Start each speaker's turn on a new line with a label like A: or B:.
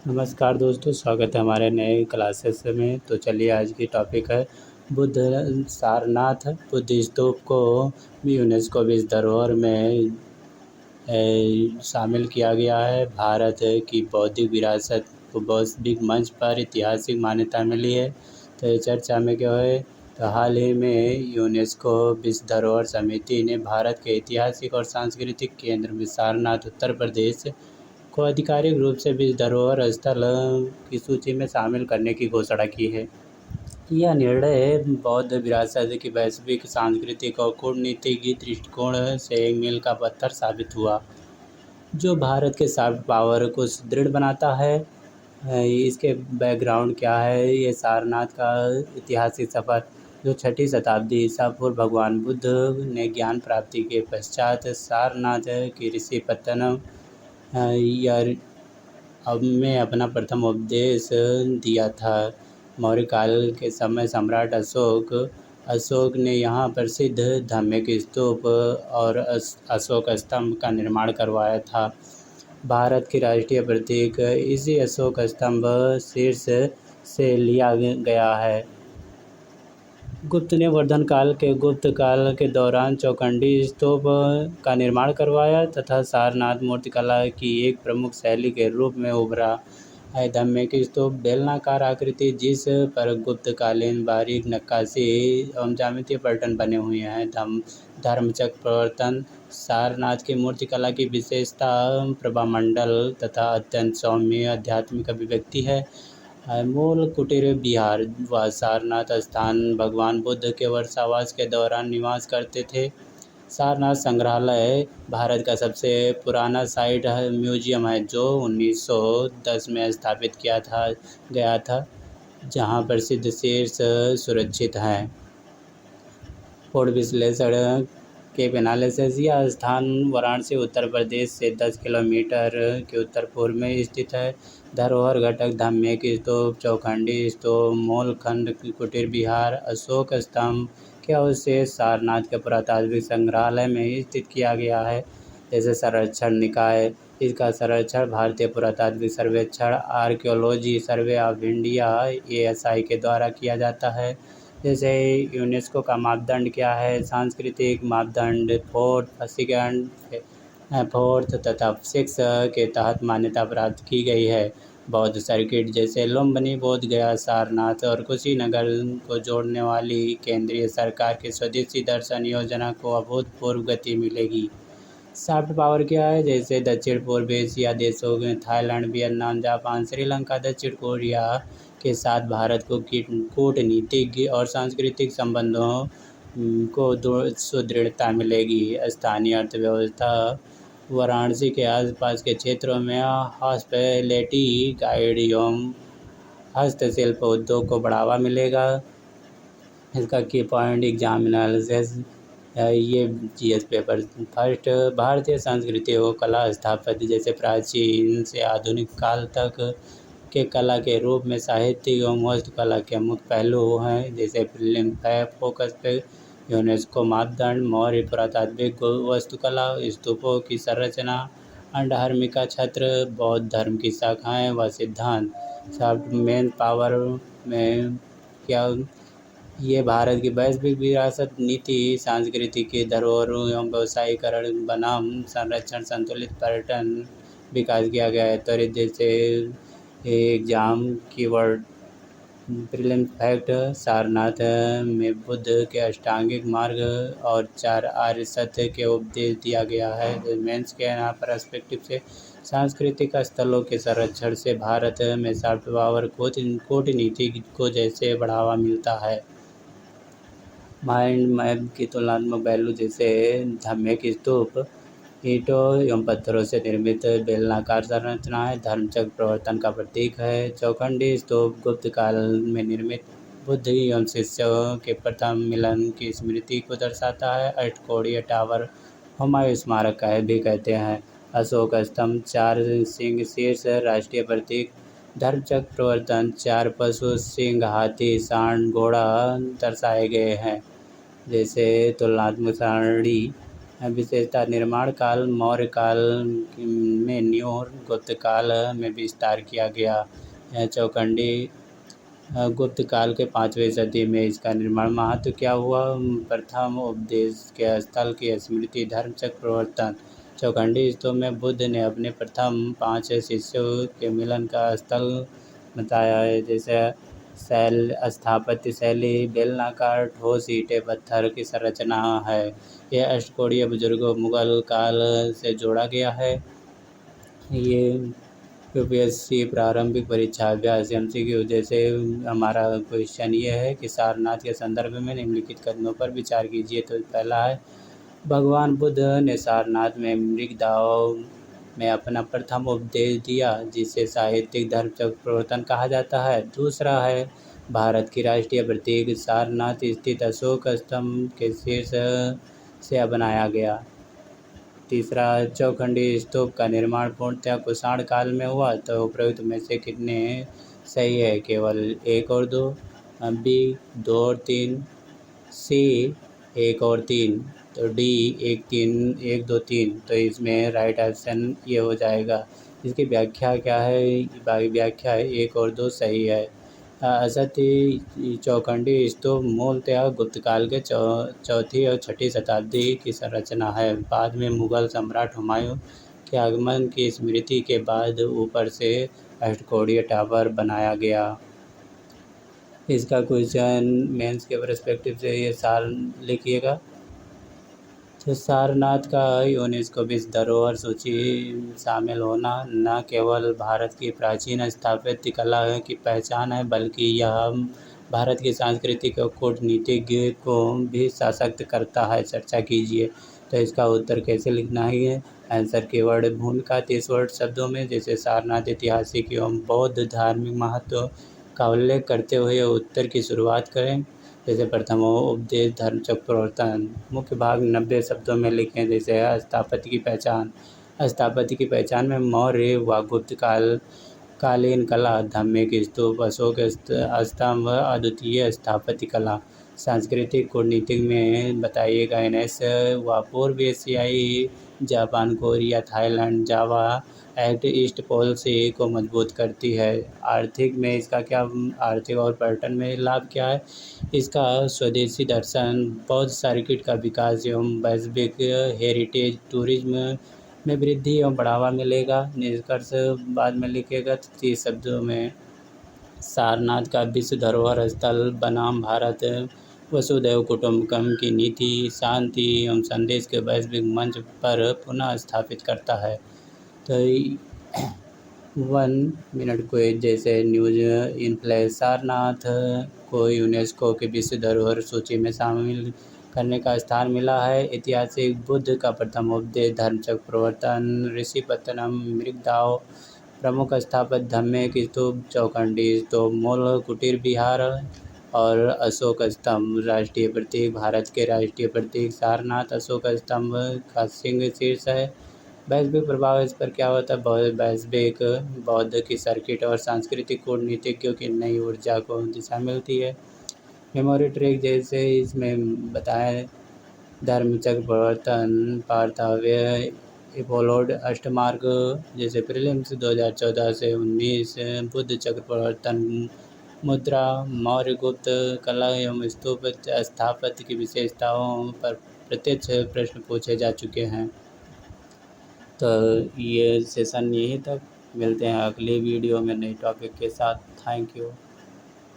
A: नमस्कार दोस्तों, स्वागत है हमारे नए क्लासेस में। तो चलिए आज की टॉपिक है बुद्ध सारनाथ बुद्ध स्तूप को यूनेस्को विश्व धरोहर में शामिल किया गया है। भारत की बौद्धिक विरासत को बौद्धिक मंच पर ऐतिहासिक मान्यता मिली है। तो ये चर्चा में क्या है, तो हाल ही में यूनेस्को विश्व धरोहर समिति ने भारत के ऐतिहासिक और सांस्कृतिक केंद्र में सारनाथ उत्तर प्रदेश को आधिकारिक रूप से विश्व धरोहर स्थल की सूची में शामिल करने की घोषणा की है। यह निर्णय बौद्ध विरासत की वैश्विक सांस्कृतिक और कूटनीतिक दृष्टिकोण से एक मील का पत्थर साबित हुआ, जो भारत के सॉफ्ट पावर को सुदृढ़ बनाता है। इसके बैकग्राउंड क्या है, ये सारनाथ का ऐतिहासिक सफ़र जो 6वीं शताब्दी ईसा पूर्व भगवान बुद्ध ने ज्ञान प्राप्ति के पश्चात सारनाथ की ऋषि पत्तनम या अब में अपना प्रथम उपदेश दिया था। मौर्य काल के समय सम्राट अशोक ने यहाँ प्रसिद्ध धार्मिक स्तूप और अशोक स्तंभ का निर्माण करवाया था। भारत की राष्ट्रीय प्रतीक इसी अशोक स्तंभ शीर्ष से लिया गया है। गुप्त ने गुप्त काल के दौरान चौखंडी स्तूप का निर्माण करवाया तथा सारनाथ मूर्तिकला की एक प्रमुख शैली के रूप में उभरा है। धार्मिक स्तूप बेलनाकार आकृति जिस पर गुप्तकालीन बारीक नक्काशी एवं ज्यामितीय पैटर्न बने हुए हैं। धर्मचक्र प्रवर्तन सारनाथ की मूर्तिकला की विशेषता प्रभामंडल तथा अत्यंत सौम्य आध्यात्मिक अभिव्यक्ति है। मूल कुटीर विहार व सारनाथ स्थान भगवान बुद्ध के वर्षावास के दौरान निवास करते थे। सारनाथ संग्रहालय भारत का सबसे पुराना साइट म्यूजियम है, जो 1910 में स्थापित गया था, जहां प्रसिद्ध शीर्ष सुरक्षित हैं। कोड विश्लेषण के एनालिसिस यह स्थान वाराणसी उत्तर प्रदेश से 10 किलोमीटर के उत्तर पूर्व में स्थित है। धरोहर घटक धार्मिक स्तूप, चौखंडी स्तूप, मूल खंड कुटीर विहार, अशोक स्तंभ के अवशेष सारनाथ के पुरातात्विक संग्रहालय में स्थित किया गया है। जैसे संरक्षण निकाय, इसका संरक्षण भारतीय पुरातात्विक सर्वेक्षण archaeology survey of India ASI के द्वारा किया जाता है। जैसे यूनेस्को का मापदंड क्या है, सांस्कृतिक मापदंड फोर्थ तथा 6 के तहत मान्यता प्राप्त की गई है। बौद्ध सर्किट जैसे लुम्बिनी, बोध गया, सारनाथ और कुशीनगर को जोड़ने वाली केंद्रीय सरकार के स्वदेशी दर्शन योजना को अभूतपूर्व गति मिलेगी। सॉफ्ट पावर क्या है, जैसे दक्षिण पूर्व एशिया देशों में थाईलैंड, वियतनाम, जापान, श्रीलंका, दक्षिण कोरिया के साथ भारत को कूटनीतिक और सांस्कृतिक संबंधों को सुदृढ़ता मिलेगी। स्थानीय अर्थव्यवस्था वाराणसी के आसपास के क्षेत्रों में हॉस्पिटैलिटी गाइड एवं हस्तशिल्प उद्योग को बढ़ावा मिलेगा। इसका की पॉइंट एग्जाम एनालिसिस ये GS पेपर फर्स्ट, भारतीय संस्कृति और कला स्थापत्य जैसे प्राचीन से आधुनिक काल तक के कला के रूप में साहित्य एवं वास्तुकला के मुख्य पहलू हैं। जैसे फोकस पे यूनेस्को मापदंड, मौर्य पुरातात्विक वास्तुकला, स्तूपों की संरचना, अंडहर्मिका छत्र, बौद्ध धर्म की शाखाएं व सिद्धांत। सॉफ्ट मेन पावर में क्या, ये भारत की वैश्विक विरासत नीति, सांस्कृतिक धरोहरों एवं व्यवसायीकरण बनाम संरक्षण संतुलित पर्यटन विकास किया गया है। त्वरित जैसे exam keyword prelims fact, Sarnath में बुद्ध के अष्टांगिक मार्ग और 4 आर्य सत्य के उपदेश दिया गया है। मेंस के यहाँ पर्सपेक्टिव से सांस्कृतिक स्थलों के संरक्षण से भारत में सॉफ्ट पावर कूटनीति को जैसे बढ़ावा मिलता है। माइंड मैप की तुलनात्मक पहलू जैसे धार्मिक स्तूप ईंटों एवं पत्थरों से निर्मित बेलनाकार संरचना है, धर्मचक्र प्रवर्तन का प्रतीक है। चौखंडी स्तूप गुप्त काल में निर्मित बुद्ध एवं शिष्यों के प्रथम मिलन की स्मृति को दर्शाता है। अष्टकोणीय टावर हुमायूं स्मारक का भी कहते हैं। अशोक स्तंभ 4 सिंह शीर्ष राष्ट्रीय प्रतीक। धर्मचक्र प्रवर्तन 4 पशु सिंह, हाथी, सांड, घोड़ा दर्शाए गए हैं। जैसे तुलनात्मक सारणी विशेषता निर्माण काल मौर्य काल में न्यू गुप्त काल में विस्तार किया गया। चौखंडी गुप्त काल के 5वीं सदी में इसका निर्माण। महत्व क्या हुआ? प्रथम उपदेश के स्थल की स्मृति, धर्मचक्र प्रवर्तन। चौखंडी स्तूप में बुद्ध ने अपने प्रथम 5 शिष्यों के मिलन का स्थल बताया है। जैसे स्थापत्य शैली बेलनाकार ठोस ईंटें पत्थर की संरचना है। यह अष्टकोणीय बुजुर्गों मुगल काल से जोड़ा गया है। ये यूपीएससी प्रारंभिक परीक्षा अभ्यास MCQ। जैसे हमारा क्वेश्चन ये है कि सारनाथ के संदर्भ में निम्नलिखित कथनों पर विचार कीजिए। तो पहला है, भगवान बुद्ध ने सारनाथ में मृगदाव में अपना प्रथम उपदेश दिया, जिसे साहित्यिक धर्मचक्र प्रवर्तन कहा जाता है। दूसरा है, भारत की राष्ट्रीय प्रतीक सारनाथ स्थित अशोक स्तंभ के शीर्ष से बनाया गया। तीसरा, चौखंडी स्तूप का निर्माण पूर्णतः कुषाण काल में हुआ। तो उपरोक्त में से कितने सही है? केवल 1 और 2, B 2 और 3, C 1 और 3, तो D 1 2 3। तो इसमें राइट ऑप्शन ये हो जाएगा। इसकी व्याख्या क्या है? व्याख्या है 1 और 2 सही है। असत्य, चौखंडी स्तूप मूलतः गुप्त काल के 4वीं और 6वीं शताब्दी की संरचना है। बाद में मुगल सम्राट हुमायूं के आगमन की स्मृति के बाद ऊपर से अष्टकोणीय टावर बनाया गया। इसका क्वेश्चन मेंस के पर्सपेक्टिव से ये साल लिखिएगा। तो सारनाथ का यूनेस्को विश्व धरोहर सूची शामिल होना न केवल भारत की प्राचीन स्थापत्य कला की पहचान है, बल्कि यह भारत की सांस्कृतिक और कूटनीतिक को भी सशक्त करता है। चर्चा कीजिए। तो इसका उत्तर कैसे लिखना है? आंसर कीवर्ड भूमिका 30 वर्ड शब्दों में। जैसे सारनाथ ऐतिहासिक एवं बौद्ध धार्मिक महत्व का उल्लेख करते हुए उत्तर की शुरुआत करें। जैसे प्रथम उपदेश धर्मचक्र प्रवर्तन। मुख्य भाग 90 शब्दों में लिखें। जैसे स्थापत्य की पहचान। स्थापत्य की पहचान में मौर्य व गुप्त कालीन कला, धम्मिक स्तूप, अशोक स्तंभ, अद्वितीय स्थापत्य कला। सांस्कृतिक कूटनीतिक में बताइएगा NS व पूर्व एशियाई जापान, कोरिया, थाईलैंड, जावा एक्ट ईस्ट पॉलिसी को मजबूत करती है। आर्थिक में इसका क्या, आर्थिक और पर्यटन में लाभ क्या है? इसका स्वदेशी दर्शन, बौद्ध सर्किट का विकास एवं वैश्विक हेरिटेज टूरिज्म में वृद्धि एवं बढ़ावा मिलेगा। निष्कर्ष बाद में लिखेगा 30 शब्दों में। सारनाथ का विश्व धरोहर स्थल बनाम भारत वसुधैव कुटुंबकम की नीति शांति एवं संदेश के वैश्विक मंच पर पुनः स्थापित करता है। तो 1 मिनट क्विज। जैसे न्यूज इन फ्लैश, सारनाथ को यूनेस्को की विश्व धरोहर सूची में शामिल करने का स्थान मिला है। ऐतिहासिक, बुद्ध का प्रथम उपदेश धर्मचक्र प्रवर्तन, ऋषिपत्तनम मृगदाव, प्रमुख स्थापत्य धम्मिक स्तूप, चौखंडी स्तूप, मूल कुटीर विहार और अशोक स्तंभ। राष्ट्रीय प्रतीक, भारत के राष्ट्रीय प्रतीक सारनाथ अशोक स्तंभ का सिंह शीर्ष है। वैश्विक प्रभाव इस पर क्या होता है? वैश्विक बौद्ध की सर्किट और सांस्कृतिक कूटनीतिज्ञों की नई ऊर्जा को दिशा मिलती है। मेमोरी ट्रैक, जैसे इसमें बताएं धर्मचक्र प्रवर्तन, पार्थाव्य एपोलोड अष्टमार्ग। जैसे प्रीलिम्स 2014 से 19, बुद्ध चक्र प्रवर्तन, मुद्रा, मौर्य गुप्त कला एवं स्तूप स्थापत्य की विशेषताओं पर प्रत्यक्ष प्रश्न पूछे जा चुके हैं। तो ये सेशन यहीं तक। मिलते हैं अगली वीडियो में नए टॉपिक के साथ। Thank you.